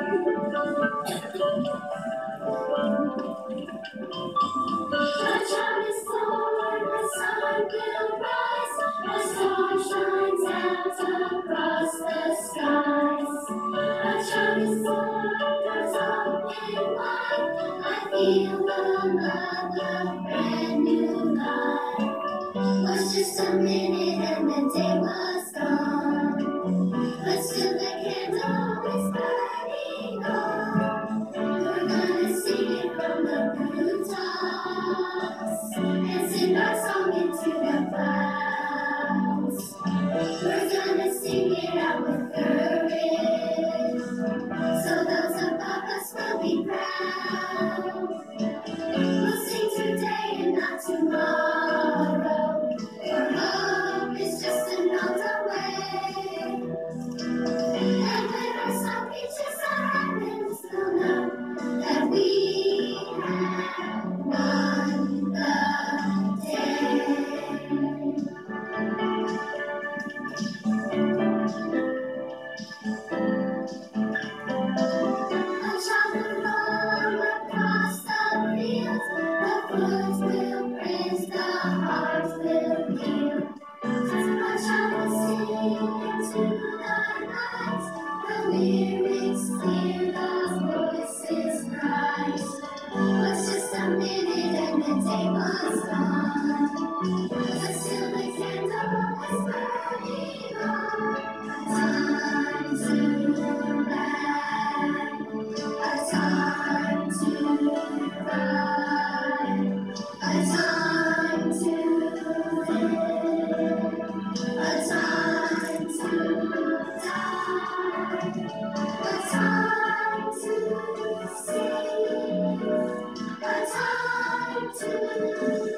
The child is born, the sun will rise, the star shines out across the skies. A child is born, doors open wide, I feel the love of brand new life. Was just a minute and the day was gone, but still the candle is burning on. We're gonna sing it from the rooftops and sing our song into the clouds. We're gonna sing it out with courage, so those above us will be proud. We'll sing today and not tomorrow, for hope is just a note away. And when our song reaches our heavens, we'll know that we have won the day. A child will roam across the fields, the flutes will praise, the harps will peal. A child will sing into the night, the lyrics clear, the voices bright. Was just a minute and the day was gone, but still the candle is burning on. Time to laugh, a time to cry, a time to live, a time to die, a time to sing, a time to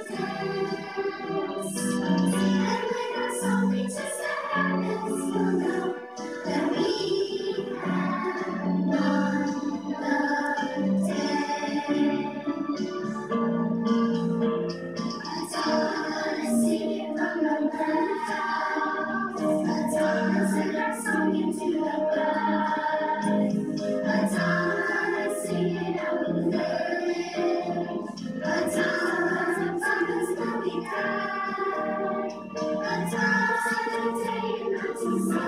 dance. And when our song reaches the heavens, we'll know that we have won the day. Let's sing it from the mountaintops. Let's sing our song into the clouds. Let's sing it out with courage. Let's will be kind. Let's today and not to see.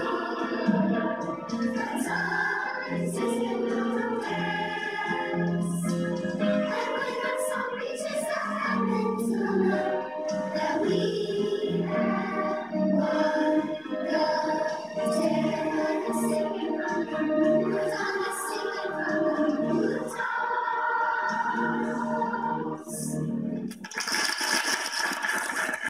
Let's sing it from the dance. And when our song reaches the heavens, we'll know that we have won the day. Let's sing it from the rooftops. Let's sing it from the rooftops.